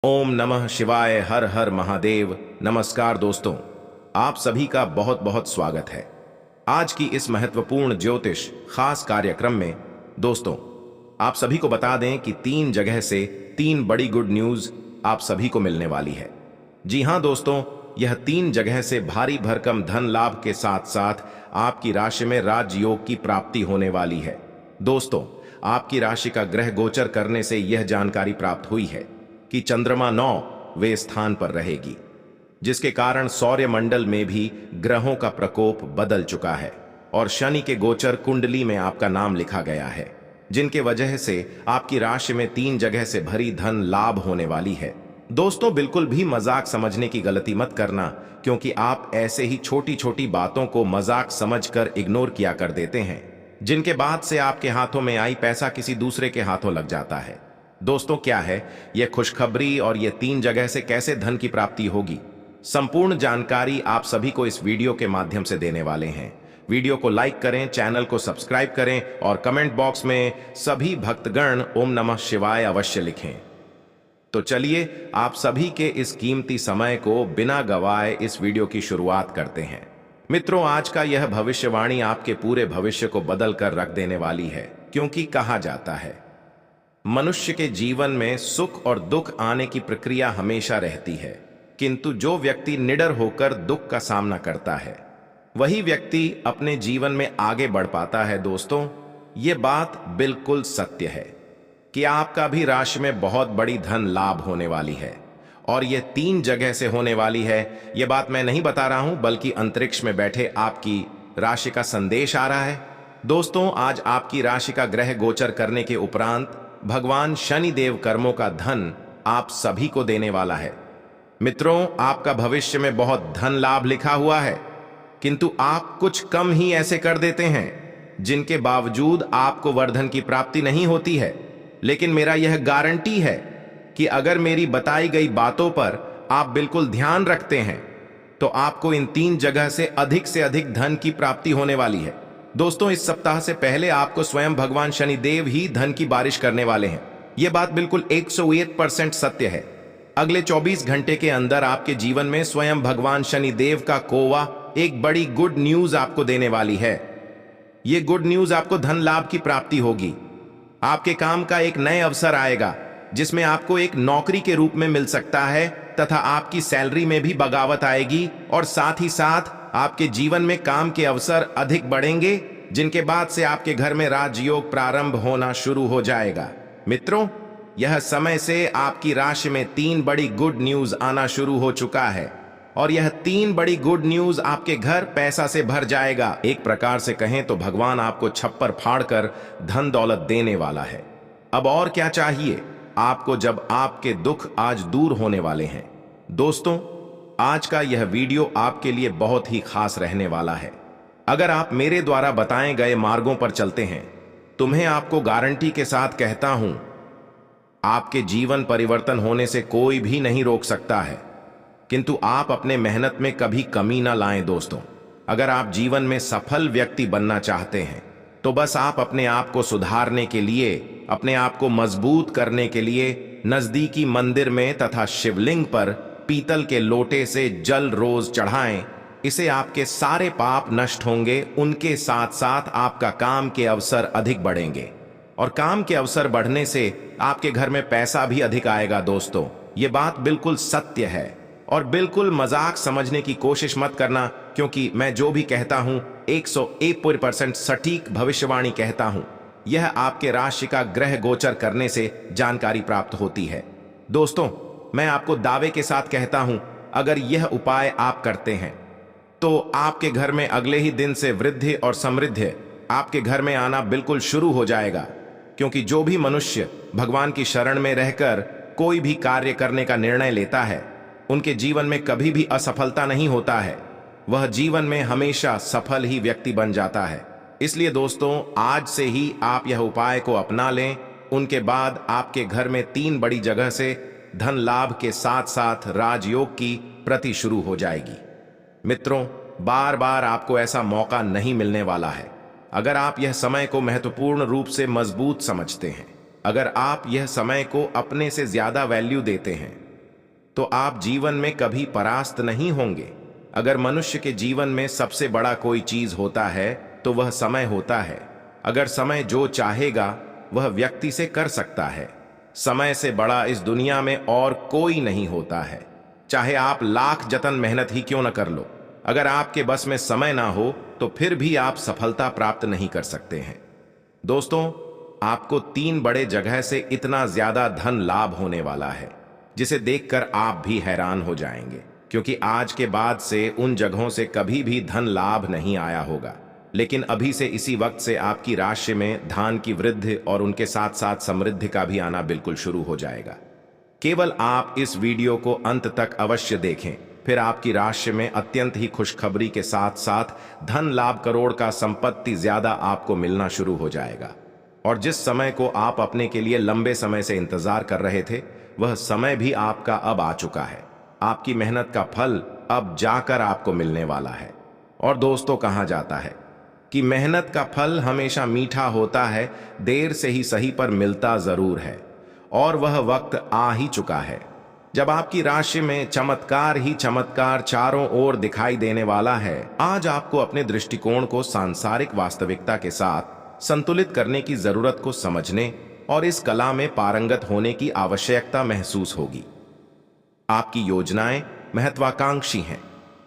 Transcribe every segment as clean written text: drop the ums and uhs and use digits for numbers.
ओम नमः शिवाय। हर हर महादेव। नमस्कार दोस्तों, आप सभी का बहुत बहुत स्वागत है आज की इस महत्वपूर्ण ज्योतिष खास कार्यक्रम में। दोस्तों, आप सभी को बता दें कि 3 जगह से 3 बड़ी गुड न्यूज आप सभी को मिलने वाली है। जी हां दोस्तों, यह 3 जगह से भारी भरकम धन लाभ के साथ साथ आपकी राशि में राजयोग की प्राप्ति होने वाली है। दोस्तों, आपकी राशि का ग्रह गोचर करने से यह जानकारी प्राप्त हुई है कि चंद्रमा 9वें स्थान पर रहेगी, जिसके कारण सौर्य मंडल में भी ग्रहों का प्रकोप बदल चुका है और शनि के गोचर कुंडली में आपका नाम लिखा गया है, जिनके वजह से आपकी राशि में 3 जगह से भरी धन लाभ होने वाली है। दोस्तों, बिल्कुल भी मजाक समझने की गलती मत करना, क्योंकि आप ऐसे ही छोटी छोटी बातों को मजाक समझकर इग्नोर किया कर देते हैं, जिनके बाद से आपके हाथों में आई पैसा किसी दूसरे के हाथों लग जाता है। दोस्तों, क्या है यह खुशखबरी और यह 3 जगह से कैसे धन की प्राप्ति होगी, संपूर्ण जानकारी आप सभी को इस वीडियो के माध्यम से देने वाले हैं। वीडियो को लाइक करें, चैनल को सब्सक्राइब करें और कमेंट बॉक्स में सभी भक्तगण ओम नमः शिवाय अवश्य लिखें। तो चलिए आप सभी के इस कीमती समय को बिना गवाए इस वीडियो की शुरुआत करते हैं। मित्रों, आज का यह भविष्यवाणी आपके पूरे भविष्य को बदल कर रख देने वाली है, क्योंकि कहा जाता है मनुष्य के जीवन में सुख और दुख आने की प्रक्रिया हमेशा रहती है, किंतु जो व्यक्ति निडर होकर दुख का सामना करता है वही व्यक्ति अपने जीवन में आगे बढ़ पाता है। दोस्तों, ये बात बिल्कुल सत्य है कि आपका भी राशि में बहुत बड़ी धन लाभ होने वाली है और ये 3 जगह से होने वाली है। ये बात मैं नहीं बता रहा हूं, बल्कि अंतरिक्ष में बैठे आपकी राशि का संदेश आ रहा है। दोस्तों, आज आपकी राशि का ग्रह गोचर करने के उपरांत भगवान शनि देव कर्मों का धन आप सभी को देने वाला है। मित्रों, आपका भविष्य में बहुत धन लाभ लिखा हुआ है, किंतु आप कुछ कम ही ऐसे कर देते हैं जिनके बावजूद आपको वर्धन की प्राप्ति नहीं होती है। लेकिन मेरा यह गारंटी है कि अगर मेरी बताई गई बातों पर आप बिल्कुल ध्यान रखते हैं तो आपको इन 3 जगह से अधिक धन की प्राप्ति होने वाली है। दोस्तों, इस सप्ताह से पहले आपको स्वयं भगवान शनि देव ही धन की बारिश करने वाले हैं। यह बात बिल्कुल 101% सत्य है। अगले 24 घंटे के अंदर आपके जीवन में स्वयं भगवान शनि देव का कोवा एक बड़ी गुड न्यूज आपको देने वाली है। यह गुड न्यूज आपको धन लाभ की प्राप्ति होगी। आपके काम का एक नए अवसर आएगा, जिसमें आपको एक नौकरी के रूप में मिल सकता है तथा आपकी सैलरी में भी बगावत आएगी और साथ ही साथ आपके जीवन में काम के अवसर अधिक बढ़ेंगे, जिनके बाद से आपके घर में राजयोग प्रारंभ होना शुरू हो जाएगा। मित्रों, यह समय से आपकी राशि में 3 बड़ी गुड न्यूज आना शुरू हो चुका है और यह 3 बड़ी गुड न्यूज आपके घर पैसा से भर जाएगा। एक प्रकार से कहें तो भगवान आपको छप्पर फाड़कर धन दौलत देने वाला है। अब और क्या चाहिए आपको, जब आपके दुख आज दूर होने वाले हैं। दोस्तों, आज का यह वीडियो आपके लिए बहुत ही खास रहने वाला है। अगर आप मेरे द्वारा बताए गए मार्गों पर चलते हैं तो मैं आपको गारंटी के साथ कहता हूं, आपके जीवन परिवर्तन होने से कोई भी नहीं रोक सकता है, किंतु आप अपने मेहनत में कभी कमी ना लाएं। दोस्तों, अगर आप जीवन में सफल व्यक्ति बनना चाहते हैं तो बस आप अपने आप को सुधारने के लिए, अपने आप को मजबूत करने के लिए नजदीकी मंदिर में तथा शिवलिंग पर पीतल के लोटे से जल रोज चढ़ाएं। इससे आपके सारे पाप नष्ट होंगे, उनके साथ साथ आपका काम के अवसर अधिक बढ़ेंगे और काम के अवसर बढ़ने से आपके घर में पैसा भी अधिक आएगा। दोस्तों, ये बात बिल्कुल सत्य है और बिल्कुल मजाक समझने की कोशिश मत करना, क्योंकि मैं जो भी कहता हूं 101% सटीक भविष्यवाणी कहता हूं। यह आपके राशि का ग्रह गोचर करने से जानकारी प्राप्त होती है। दोस्तों, मैं आपको दावे के साथ कहता हूं, अगर यह उपाय आप करते हैं तो आपके घर में अगले ही दिन से वृद्धि और समृद्धि आपके घर में आना बिल्कुल शुरू हो जाएगा। क्योंकि जो भी मनुष्य भगवान की शरण में रहकर कोई भी कार्य करने का निर्णय लेता है, उनके जीवन में कभी भी असफलता नहीं होता है। वह जीवन में हमेशा सफल ही व्यक्ति बन जाता है। इसलिए दोस्तों, आज से ही आप यह उपाय को अपना लें। उनके बाद आपके घर में 3 बड़ी जगह से धन लाभ के साथ साथ राजयोग की प्रति शुरू हो जाएगी। मित्रों, बार बार आपको ऐसा मौका नहीं मिलने वाला है। अगर आप यह समय को महत्वपूर्ण रूप से मजबूत समझते हैं, अगर आप यह समय को अपने से ज्यादा वैल्यू देते हैं, तो आप जीवन में कभी परास्त नहीं होंगे। अगर मनुष्य के जीवन में सबसे बड़ा कोई चीज होता है तो वह समय होता है। अगर समय जो चाहेगा वह व्यक्ति से कर सकता है। समय से बड़ा इस दुनिया में और कोई नहीं होता है। चाहे आप लाख जतन मेहनत ही क्यों न कर लो, अगर आपके बस में समय ना हो तो फिर भी आप सफलता प्राप्त नहीं कर सकते हैं। दोस्तों, आपको 3 बड़े जगह से इतना ज्यादा धन लाभ होने वाला है जिसे देखकर आप भी हैरान हो जाएंगे, क्योंकि आज के बाद से उन जगहों से कभी भी धन लाभ नहीं आया होगा। लेकिन अभी से इसी वक्त से आपकी राशि में धन की वृद्धि और उनके साथ साथ समृद्धि का भी आना बिल्कुल शुरू हो जाएगा। केवल आप इस वीडियो को अंत तक अवश्य देखें, फिर आपकी राशि में अत्यंत ही खुशखबरी के साथ साथ धन लाभ करोड़ का संपत्ति ज्यादा आपको मिलना शुरू हो जाएगा। और जिस समय को आप अपने के लिए लंबे समय से इंतजार कर रहे थे, वह समय भी आपका अब आ चुका है। आपकी मेहनत का फल अब जाकर आपको मिलने वाला है। और दोस्तों, कहा जाता है कि मेहनत का फल हमेशा मीठा होता है, देर से ही सही पर मिलता जरूर है। और वह वक्त आ ही चुका है जब आपकी राशि में चमत्कार ही चमत्कार चारों ओर दिखाई देने वाला है। आज आपको अपने दृष्टिकोण को सांसारिक वास्तविकता के साथ संतुलित करने की जरूरत को समझने और इस कला में पारंगत होने की आवश्यकता महसूस होगी। आपकी योजनाएं महत्वाकांक्षी हैं,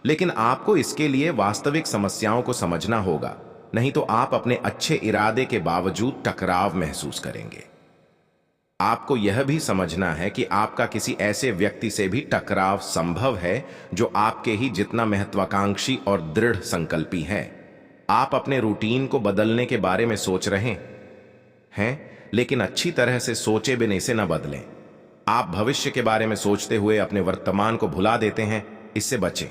लेकिन आपको इसके लिए वास्तविक समस्याओं को समझना होगा, नहीं तो आप अपने अच्छे इरादे के बावजूद टकराव महसूस करेंगे। आपको यह भी समझना है कि आपका किसी ऐसे व्यक्ति से भी टकराव संभव है जो आपके ही जितना महत्वाकांक्षी और दृढ़ संकल्पी है। आप अपने रूटीन को बदलने के बारे में सोच रहे हैं, लेकिन अच्छी तरह से सोचे बिना इसे न बदलें। आप भविष्य के बारे में सोचते हुए अपने वर्तमान को भुला देते हैं, इससे बचें।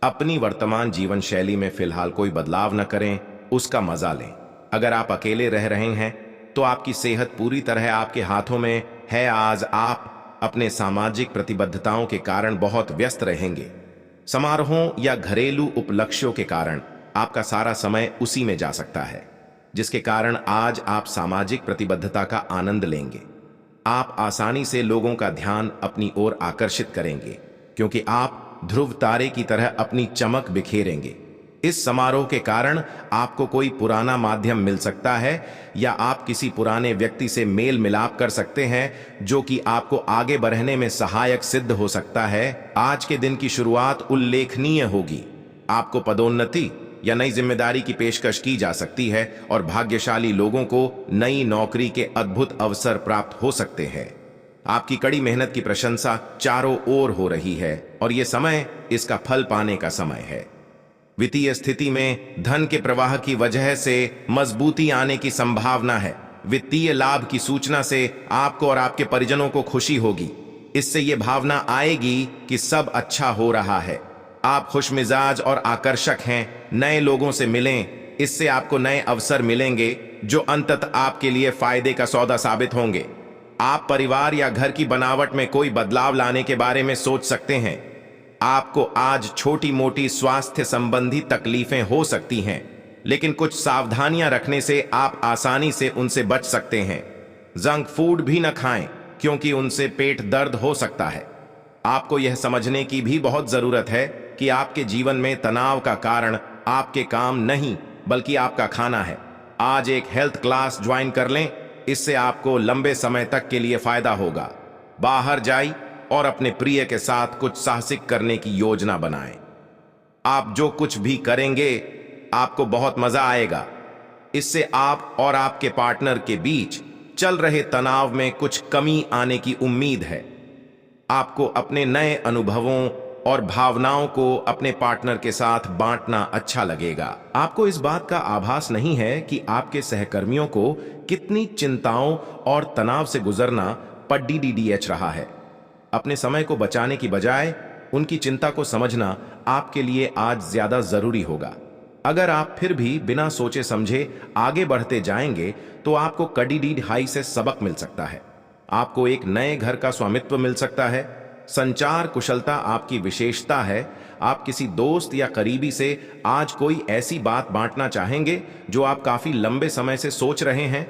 अपनी वर्तमान जीवन शैली में फिलहाल कोई बदलाव न करें, उसका मजा लें। अगर आप अकेले रह रहे हैं तो आपकी सेहत पूरी तरह आपके हाथों में है। आज आप अपने सामाजिक प्रतिबद्धताओं के कारण बहुत व्यस्त रहेंगे। समारोहों या घरेलू उपलक्ष्यों के कारण आपका सारा समय उसी में जा सकता है, जिसके कारण आज आप सामाजिक प्रतिबद्धता का आनंद लेंगे। आप आसानी से लोगों का ध्यान अपनी ओर आकर्षित करेंगे, क्योंकि आप ध्रुव तारे की तरह अपनी चमक बिखेरेंगे। इस समारोह के कारण आपको कोई पुराना माध्यम मिल सकता है या आप किसी पुराने व्यक्ति से मेल मिलाप कर सकते हैं जो कि आपको आगे बढ़ने में सहायक सिद्ध हो सकता है। आज के दिन की शुरुआत उल्लेखनीय होगी। आपको पदोन्नति या नई जिम्मेदारी की पेशकश की जा सकती है और भाग्यशाली लोगों को नई नौकरी के अद्भुत अवसर प्राप्त हो सकते हैं। आपकी कड़ी मेहनत की प्रशंसा चारों ओर हो रही है और यह समय इसका फल पाने का समय है। वित्तीय स्थिति में धन के प्रवाह की वजह से मजबूती आने की संभावना है। वित्तीय लाभ की सूचना से आपको और आपके परिजनों को खुशी होगी। इससे यह भावना आएगी कि सब अच्छा हो रहा है। आप खुशमिजाज और आकर्षक हैं। नए लोगों से मिलें, इससे आपको नए अवसर मिलेंगे जो अंततः आपके लिए फायदे का सौदा साबित होंगे। आप परिवार या घर की बनावट में कोई बदलाव लाने के बारे में सोच सकते हैं। आपको आज छोटी मोटी स्वास्थ्य संबंधी तकलीफें हो सकती हैं, लेकिन कुछ सावधानियां रखने से आप आसानी से उनसे बच सकते हैं। जंक फूड भी न खाएं, क्योंकि उनसे पेट दर्द हो सकता है। आपको यह समझने की भी बहुत जरूरत है कि आपके जीवन में तनाव का कारण आपके काम नहीं, बल्कि आपका खाना है। आज एक हेल्थ क्लास ज्वाइन कर लें, इससे आपको लंबे समय तक के लिए फायदा होगा। बाहर जाइए और अपने प्रिय के साथ कुछ साहसिक करने की योजना बनाएं। आप जो कुछ भी करेंगे आपको बहुत मजा आएगा। इससे आप और आपके पार्टनर के बीच चल रहे तनाव में कुछ कमी आने की उम्मीद है। आपको अपने नए अनुभवों और भावनाओं को अपने पार्टनर के साथ बांटना अच्छा लगेगा। आपको इस बात का आभास नहीं है कि आपके सहकर्मियों को कितनी चिंताओं और तनाव से गुजरना पड़ रहा है। अपने समय को बचाने की बजाय उनकी चिंता को समझना आपके लिए आज ज्यादा जरूरी होगा। अगर आप फिर भी बिना सोचे समझे आगे बढ़ते जाएंगे तो आपको कड़ी हाई से सबक मिल सकता है। आपको एक नए घर का स्वामित्व मिल सकता है। संचार कुशलता आपकी विशेषता है। आप किसी दोस्त या करीबी से आज कोई ऐसी बात बांटना चाहेंगे जो आप काफी लंबे समय से सोच रहे हैं।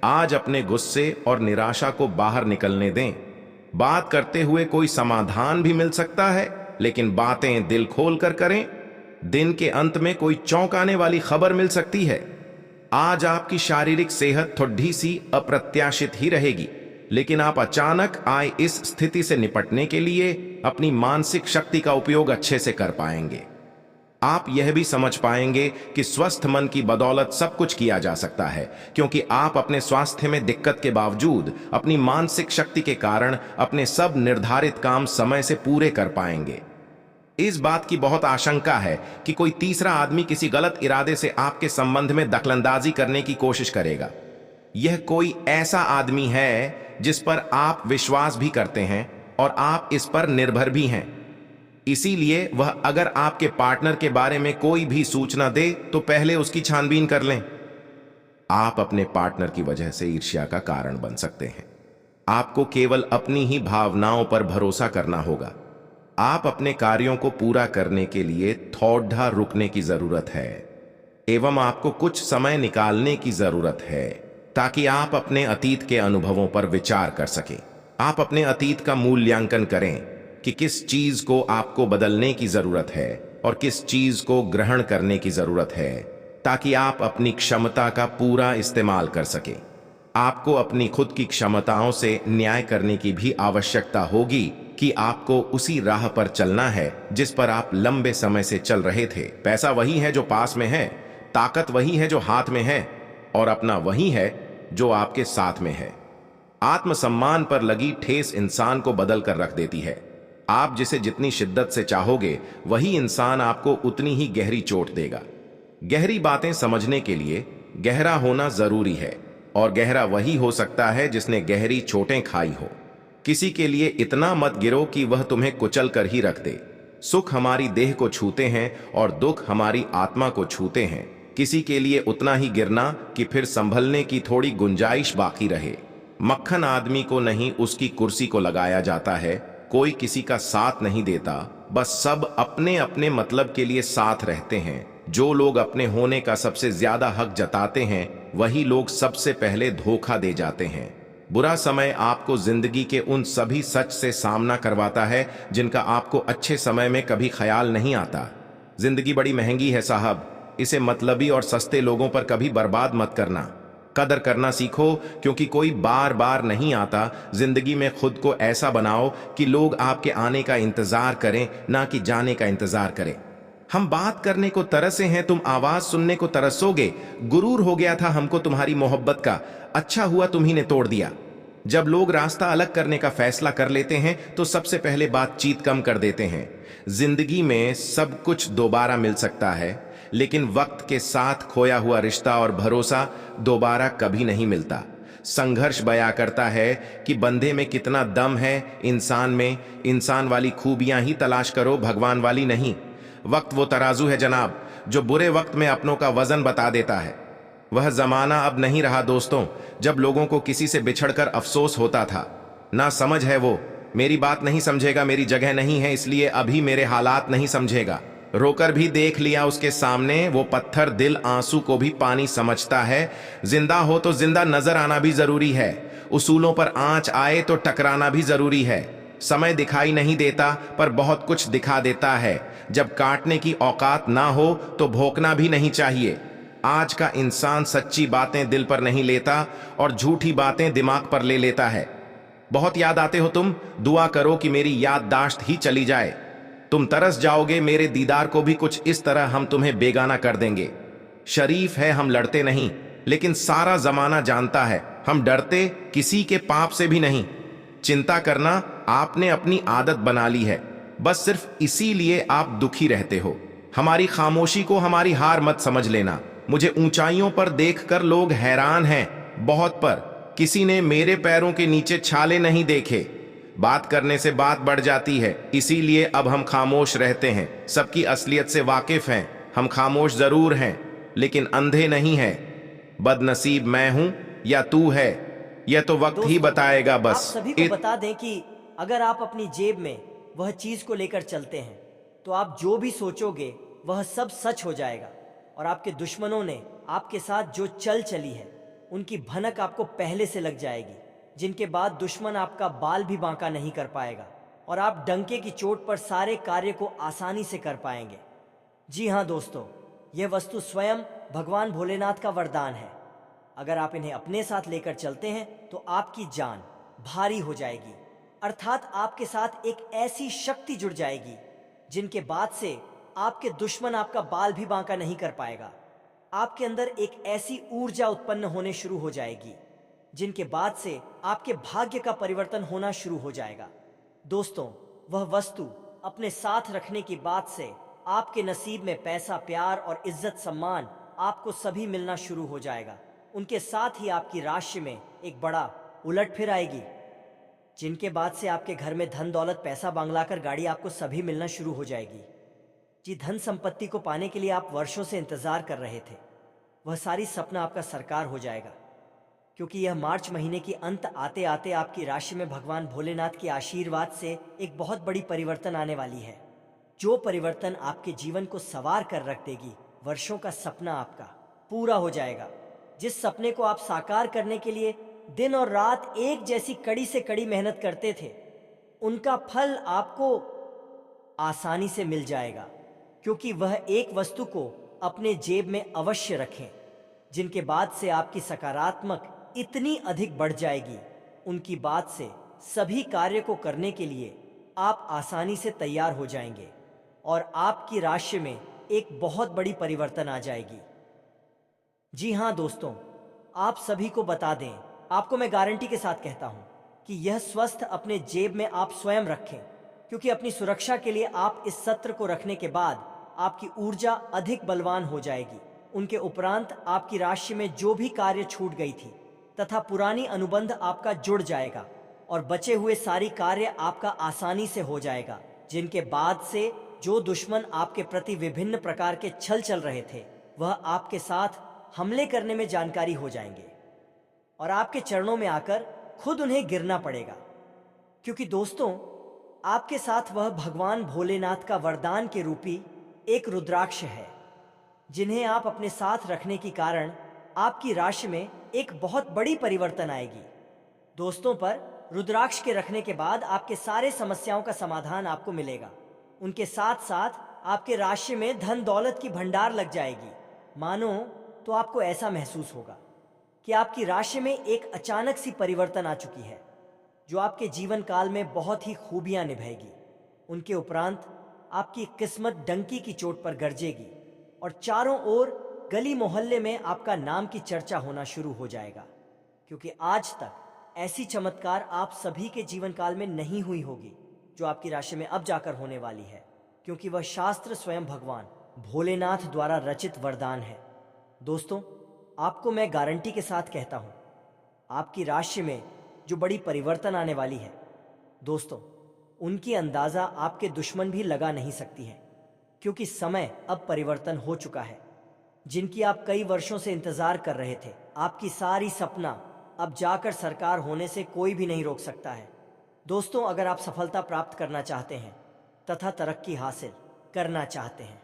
आज अपने गुस्से और निराशा को बाहर निकलने दें। बात करते हुए कोई समाधान भी मिल सकता है, लेकिन बातें दिल खोल कर करें। दिन के अंत में कोई चौंकाने वाली खबर मिल सकती है। आज आपकी शारीरिक सेहत थोड़ी सी अप्रत्याशित ही रहेगी, लेकिन आप अचानक आए इस स्थिति से निपटने के लिए अपनी मानसिक शक्ति का उपयोग अच्छे से कर पाएंगे। आप यह भी समझ पाएंगे कि स्वस्थ मन की बदौलत सब कुछ किया जा सकता है, क्योंकि आप अपने स्वास्थ्य में दिक्कत के बावजूद अपनी मानसिक शक्ति के कारण अपने सब निर्धारित काम समय से पूरे कर पाएंगे। इस बात की बहुत आशंका है कि कोई तीसरा आदमी किसी गलत इरादे से आपके संबंध में दखलंदाजी करने की कोशिश करेगा। यह कोई ऐसा आदमी है जिस पर आप विश्वास भी करते हैं और आप इस पर निर्भर भी हैं। इसीलिए वह अगर आपके पार्टनर के बारे में कोई भी सूचना दे तो पहले उसकी छानबीन कर लें। आप अपने पार्टनर की वजह से ईर्ष्या का कारण बन सकते हैं। आपको केवल अपनी ही भावनाओं पर भरोसा करना होगा। आप अपने कार्यों को पूरा करने के लिए थोड़ा रुकने की जरूरत है एवं आपको कुछ समय निकालने की जरूरत है ताकि आप अपने अतीत के अनुभवों पर विचार कर सकें। आप अपने अतीत का मूल्यांकन करें कि किस चीज को आपको बदलने की जरूरत है और किस चीज को ग्रहण करने की जरूरत है, ताकि आप अपनी क्षमता का पूरा इस्तेमाल कर सकें। आपको अपनी खुद की क्षमताओं से न्याय करने की भी आवश्यकता होगी कि आपको उसी राह पर चलना है जिस पर आप लंबे समय से चल रहे थे। पैसा वही है जो पास में है, ताकत वही है जो हाथ में है, और अपना वही है जो आपके साथ में है। आत्मसम्मान पर लगी ठेस इंसान को बदल कर रख देती है। आप जिसे जितनी शिद्दत से चाहोगे वही इंसान आपको उतनी ही गहरी चोट देगा। गहरी बातें समझने के लिए गहरा होना जरूरी है, और गहरा वही हो सकता है जिसने गहरी चोटें खाई हो। किसी के लिए इतना मत गिरो कि वह तुम्हें कुचल कर ही रख दे। सुख हमारी देह को छूते हैं और दुख हमारी आत्मा को छूते हैं। किसी के लिए उतना ही गिरना कि फिर संभलने की थोड़ी गुंजाइश बाकी रहे। मक्खन आदमी को नहीं, उसकी कुर्सी को लगाया जाता है। कोई किसी का साथ नहीं देता, बस सब अपने अपने मतलब के लिए साथ रहते हैं। जो लोग अपने होने का सबसे ज्यादा हक जताते हैं वही लोग सबसे पहले धोखा दे जाते हैं। बुरा समय आपको जिंदगी के उन सभी सच से सामना करवाता है जिनका आपको अच्छे समय में कभी ख्याल नहीं आता। जिंदगी बड़ी महंगी है साहब, इसे मतलबी और सस्ते लोगों पर कभी बर्बाद मत करना। कदर करना सीखो, क्योंकि कोई बार बार नहीं आता। जिंदगी में खुद को ऐसा बनाओ कि लोग आपके आने का इंतजार करें, ना कि जाने का इंतजार करें। हम बात करने को तरसे हैं, तुम आवाज सुनने को तरसोगे। गुरूर हो गया था हमको तुम्हारी मोहब्बत का, अच्छा हुआ तुम्ही ने तोड़ दिया। जब लोग रास्ता अलग करने का फैसला कर लेते हैं तो सबसे पहले बातचीत कम कर देते हैं। जिंदगी में सब कुछ दोबारा मिल सकता है, लेकिन वक्त के साथ खोया हुआ रिश्ता और भरोसा दोबारा कभी नहीं मिलता। संघर्ष बयां करता है कि बंदे में कितना दम है, इंसान में। इंसान वाली खूबियां ही तलाश करो, भगवान वाली नहीं। वक्त वो तराजू है जनाब, जो बुरे वक्त में अपनों का वजन बता देता है। वह जमाना अब नहीं रहा दोस्तों, जब लोगों को किसी से बिछड़कर अफसोस होता था। ना समझ है वो, मेरी बात नहीं समझेगा, मेरी जगह नहीं है इसलिए अभी मेरे हालात नहीं समझेगा। रोकर भी देख लिया उसके सामने, वो पत्थर दिल आंसू को भी पानी समझता है। जिंदा हो तो जिंदा नजर आना भी जरूरी है, उसूलों पर आंच आए तो टकराना भी जरूरी है। समय दिखाई नहीं देता पर बहुत कुछ दिखा देता है। जब काटने की औकात ना हो तो भोंकना भी नहीं चाहिए। आज का इंसान सच्ची बातें दिल पर नहीं लेता और झूठी बातें दिमाग पर ले लेता है। बहुत याद आते हो तुम, दुआ करो कि मेरी याददाश्त ही चली जाए। तुम तरस जाओगे मेरे दीदार को भी, कुछ इस तरह हम तुम्हें बेगाना कर देंगे। शरीफ है हम लड़ते नहीं, लेकिन सारा जमाना जानता है हम डरते किसी के पाप से भी नहीं। चिंता करना आपने अपनी आदत बना ली है, बस सिर्फ इसीलिए आप दुखी रहते हो। हमारी खामोशी को हमारी हार मत समझ लेना। मुझे ऊंचाइयों पर देखकर लोग हैरान हैं, बहुत पर। किसी ने मेरे पैरों के नीचे छाले नहीं देखे। बात करने से बात बढ़ जाती है, इसीलिए अब हम खामोश रहते हैं। सबकी असलियत से वाकिफ हैं, हम खामोश जरूर हैं लेकिन अंधे नहीं हैं। बदनसीब मैं हूं या तू है, यह तो वक्त ही बताएगा। बस आप सभी को बता दें कि अगर आप अपनी जेब में वह चीज को लेकर चलते हैं तो आप जो भी सोचोगे वह सब सच हो जाएगा, और आपके दुश्मनों ने आपके साथ जो चल चली है उनकी भनक आपको पहले से लग जाएगी। जिनके बाद दुश्मन आपका बाल भी बांका नहीं कर पाएगा और आप डंके की चोट पर सारे कार्य को आसानी से कर पाएंगे। जी हाँ दोस्तों, यह वस्तु स्वयं भगवान भोलेनाथ का वरदान है। अगर आप इन्हें अपने साथ लेकर चलते हैं तो आपकी जान भारी हो जाएगी, अर्थात आपके साथ एक ऐसी शक्ति जुड़ जाएगी जिनके बाद से आपके दुश्मन आपका बाल भी बांका नहीं कर पाएगा। आपके अंदर एक ऐसी ऊर्जा उत्पन्न होने शुरू हो जाएगी जिनके बाद से आपके भाग्य का परिवर्तन होना शुरू हो जाएगा। दोस्तों, वह वस्तु अपने साथ रखने की बात से आपके नसीब में पैसा, प्यार और इज्जत सम्मान आपको सभी मिलना शुरू हो जाएगा। उनके साथ ही आपकी राशि में एक बड़ा उलटफेर आएगी, जिनके बाद से आपके घर में धन दौलत, पैसा, बांग्ला कर गाड़ी आपको सभी मिलना शुरू हो जाएगी। जी, धन संपत्ति को पाने के लिए आप वर्षों से इंतजार कर रहे थे, वह सारी सपना आपका साकार हो जाएगा, क्योंकि यह मार्च महीने की अंत आते आते आपकी राशि में भगवान भोलेनाथ के आशीर्वाद से एक बहुत बड़ी परिवर्तन आने वाली है, जो परिवर्तन आपके जीवन को संवार कर रख देगी। वर्षों का सपना आपका पूरा हो जाएगा। जिस सपने को आप साकार करने के लिए दिन और रात एक जैसी कड़ी से कड़ी मेहनत करते थे, उनका फल आपको आसानी से मिल जाएगा, क्योंकि वह एक वस्तु को अपने जेब में अवश्य रखें, जिनके बाद से आपकी सकारात्मक इतनी अधिक बढ़ जाएगी, उनकी बात से सभी कार्य को करने के लिए आप आसानी से तैयार हो जाएंगे और आपकी राशि में एक बहुत बड़ी परिवर्तन आ जाएगी। जी हाँ दोस्तों, आप सभी को बता दें, आपको मैं गारंटी के साथ कहता हूं कि यह स्वस्थ अपने जेब में आप स्वयं रखें, क्योंकि अपनी सुरक्षा के लिए आप इस सत्र को रखने के बाद आपकी ऊर्जा अधिक बलवान हो जाएगी। उनके उपरांत आपकी राशि में जो भी कार्य छूट गई थी तथा पुरानी अनुबंध आपका जुड़ जाएगा और बचे हुए सारी कार्य आपका आसानी से हो जाएगा, जिनके बाद से जो दुश्मन आपके प्रति विभिन्न प्रकार के छल चल रहे थे, वह आपके साथ हमले करने में जानकारी हो जाएंगे और आपके चरणों में आकर खुद उन्हें गिरना पड़ेगा, क्योंकि दोस्तों, आपके साथ वह भगवान भोलेनाथ का वरदान के रूपी एक रुद्राक्ष है, जिन्हें आप अपने साथ रखने के कारण आपकी राशि में एक बहुत बड़ी परिवर्तन आएगी। दोस्तों, पर रुद्राक्ष के रखने के बाद आपके सारे समस्याओं का समाधान आपको मिलेगा। उनके साथ साथ आपके राशि में धन दौलत की भंडार लग जाएगी। मानो तो आपको ऐसा महसूस होगा कि आपकी राशि में एक अचानक सी परिवर्तन आ चुकी है, जो आपके जीवन काल में बहुत ही खूबियां निभाएगी। उनके उपरांत आपकी किस्मत डंकी की चोट पर गरजेगी और चारों ओर गली मोहल्ले में आपका नाम की चर्चा होना शुरू हो जाएगा, क्योंकि आज तक ऐसी चमत्कार आप सभी के जीवन काल में नहीं हुई होगी जो आपकी राशि में अब जाकर होने वाली है, क्योंकि वह शास्त्र स्वयं भगवान भोलेनाथ द्वारा रचित वरदान है। दोस्तों, आपको मैं गारंटी के साथ कहता हूं, आपकी राशि में जो बड़ी परिवर्तन आने वाली है, दोस्तों, उनकी अंदाजा आपके दुश्मन भी लगा नहीं सकती है, क्योंकि समय अब परिवर्तन हो चुका है। जिनकी आप कई वर्षों से इंतजार कर रहे थे, आपकी सारी सपना अब जाकर साकार होने से कोई भी नहीं रोक सकता है। दोस्तों, अगर आप सफलता प्राप्त करना चाहते हैं तथा तरक्की हासिल करना चाहते हैं,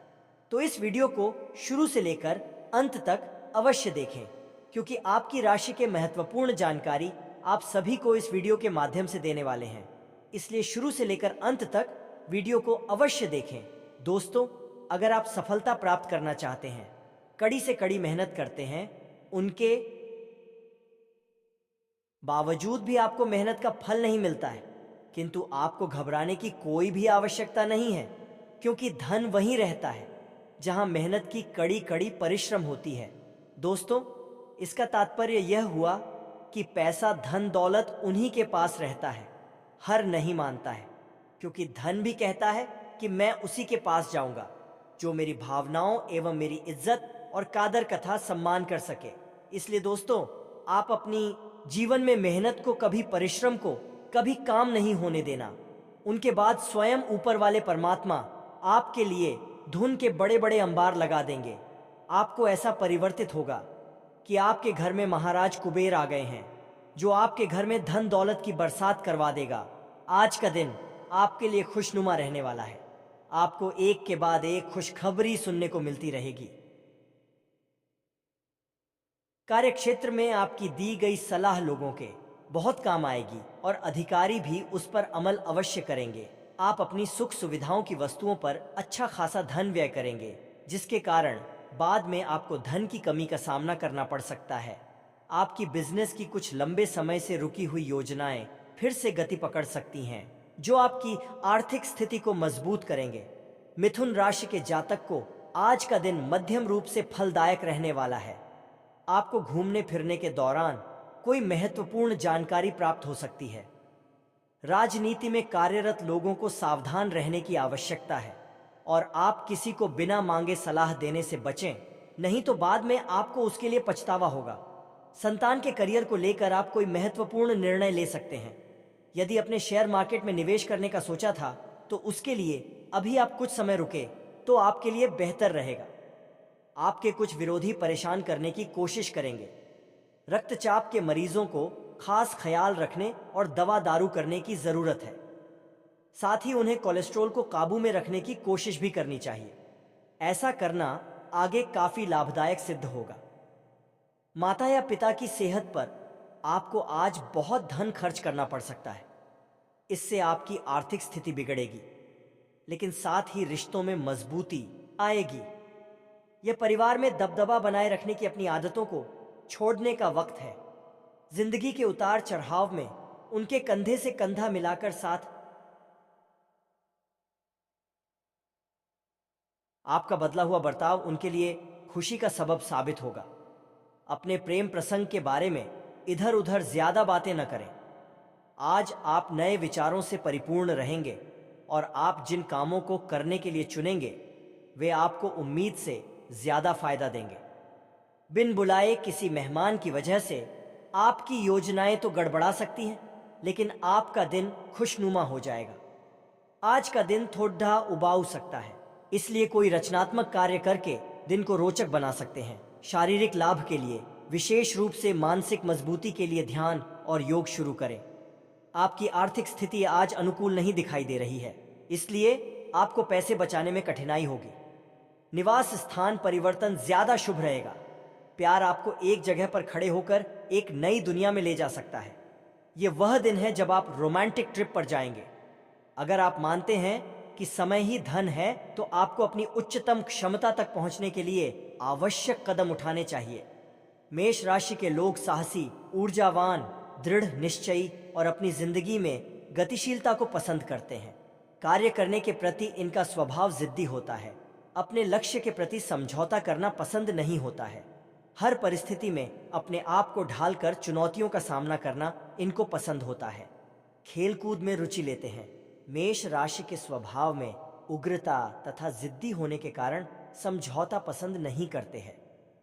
तो इस वीडियो को शुरू से लेकर अंत तक अवश्य देखें, क्योंकि आपकी राशि के महत्वपूर्ण जानकारी आप सभी को इस वीडियो के माध्यम से देने वाले हैं। इसलिए शुरू से लेकर अंत तक वीडियो को अवश्य देखें। दोस्तों, अगर आप सफलता प्राप्त करना चाहते हैं, कड़ी से कड़ी मेहनत करते हैं, उनके बावजूद भी आपको मेहनत का फल नहीं मिलता है, किंतु आपको घबराने की कोई भी आवश्यकता नहीं है, क्योंकि धन वहीं रहता है जहां मेहनत की कड़ी कड़ी परिश्रम होती है। दोस्तों, इसका तात्पर्य यह हुआ कि पैसा, धन दौलत उन्हीं के पास रहता है, हर नहीं मानता है, क्योंकि धन भी कहता है कि मैं उसी के पास जाऊंगा जो मेरी भावनाओं एवं मेरी इज्जत और कादर कथा सम्मान कर सके। इसलिए दोस्तों, आप अपनी जीवन में मेहनत को कभी, परिश्रम को कभी काम नहीं होने देना। उनके बाद स्वयं ऊपर वाले परमात्मा आपके लिए धुन के बड़े बड़े अंबार लगा देंगे। आपको ऐसा परिवर्तित होगा कि आपके घर में महाराज कुबेर आ गए हैं, जो आपके घर में धन दौलत की बरसात करवा देगा। आज का दिन आपके लिए खुशनुमा रहने वाला है। आपको एक के बाद एक खुशखबरी सुनने को मिलती रहेगी। कार्यक्षेत्र में आपकी दी गई सलाह लोगों के बहुत काम आएगी और अधिकारी भी उस पर अमल अवश्य करेंगे। आप अपनी सुख सुविधाओं की वस्तुओं पर अच्छा खासा धन व्यय करेंगे, जिसके कारण बाद में आपको धन की कमी का सामना करना पड़ सकता है। आपकी बिजनेस की कुछ लंबे समय से रुकी हुई योजनाएं फिर से गति पकड़ सकती हैं, जो आपकी आर्थिक स्थिति को मजबूत करेंगे। मिथुन राशि के जातक को आज का दिन मध्यम रूप से फलदायक रहने वाला है। आपको घूमने फिरने के दौरान कोई महत्वपूर्ण जानकारी प्राप्त हो सकती है। राजनीति में कार्यरत लोगों को सावधान रहने की आवश्यकता है और आप किसी को बिना मांगे सलाह देने से बचें, नहीं तो बाद में आपको उसके लिए पछतावा होगा। संतान के करियर को लेकर आप कोई महत्वपूर्ण निर्णय ले सकते हैं। यदि अपने शेयर मार्केट में निवेश करने का सोचा था तो उसके लिए अभी आप कुछ समय रुके तो आपके लिए बेहतर रहेगा। आपके कुछ विरोधी परेशान करने की कोशिश करेंगे। रक्तचाप के मरीजों को खास ख्याल रखने और दवा दारू करने की जरूरत है। साथ ही उन्हें कोलेस्ट्रॉल को काबू में रखने की कोशिश भी करनी चाहिए। ऐसा करना आगे काफी लाभदायक सिद्ध होगा। माता या पिता की सेहत पर आपको आज बहुत धन खर्च करना पड़ सकता है। इससे आपकी आर्थिक स्थिति बिगड़ेगी, लेकिन साथ ही रिश्तों में मजबूती आएगी। यह परिवार में दबदबा बनाए रखने की अपनी आदतों को छोड़ने का वक्त है। जिंदगी के उतार चढ़ाव में उनके कंधे से कंधा मिलाकर साथ आपका बदला हुआ बर्ताव उनके लिए खुशी का सबब साबित होगा। अपने प्रेम प्रसंग के बारे में इधर उधर ज्यादा बातें न करें। आज आप नए विचारों से परिपूर्ण रहेंगे और आप जिन कामों को करने के लिए चुनेंगे वे आपको उम्मीद से ज्यादा फायदा देंगे। बिन बुलाए किसी मेहमान की वजह से आपकी योजनाएं तो गड़बड़ा सकती हैं, लेकिन आपका दिन खुशनुमा हो जाएगा। आज का दिन थोड़ा उबाऊ सकता है, इसलिए कोई रचनात्मक कार्य करके दिन को रोचक बना सकते हैं। शारीरिक लाभ के लिए, विशेष रूप से मानसिक मजबूती के लिए ध्यान और योग शुरू करें। आपकी आर्थिक स्थिति आज अनुकूल नहीं दिखाई दे रही है, इसलिए आपको पैसे बचाने में कठिनाई होगी। निवास स्थान परिवर्तन ज्यादा शुभ रहेगा। प्यार आपको एक जगह पर खड़े होकर एक नई दुनिया में ले जा सकता है। यह वह दिन है जब आप रोमांटिक ट्रिप पर जाएंगे। अगर आप मानते हैं कि समय ही धन है, तो आपको अपनी उच्चतम क्षमता तक पहुंचने के लिए आवश्यक कदम उठाने चाहिए। मेष राशि के लोग साहसी, ऊर्जावान, दृढ़ निश्चयी और अपनी जिंदगी में गतिशीलता को पसंद करते हैं। कार्य करने के प्रति इनका स्वभाव जिद्दी होता है। अपने लक्ष्य के प्रति समझौता करना पसंद नहीं होता है। हर परिस्थिति में अपने आप को ढालकर चुनौतियों का सामना करना इनको पसंद होता है। खेलकूद में रुचि लेते हैं। मेष राशि के स्वभाव में उग्रता तथा जिद्दी होने के कारण समझौता पसंद नहीं करते हैं।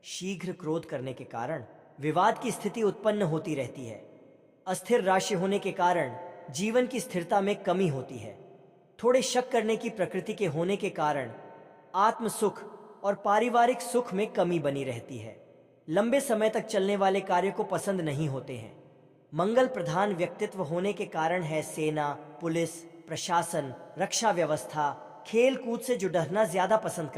शीघ्र क्रोध करने के कारण विवाद की स्थिति उत्पन्न होती रहती है। अस्थिर राशि होने के कारण जीवन की स्थिरता में कमी होती है। थोड़े शक करने की प्रकृति के होने के कारण आत्म सुख और पारिवारिक सुख में कमी बनी रहती है। लंबे समय तक चलने वाले कार्य को पसंद नहीं होते हैं। मंगल प्रधान व्यक्तित्व होने के कारण है सेना, पुलिस, प्रशासन, रक्षा व्यवस्था, खेल कूद से जुड़ना ज्यादा पसंद करते हैं।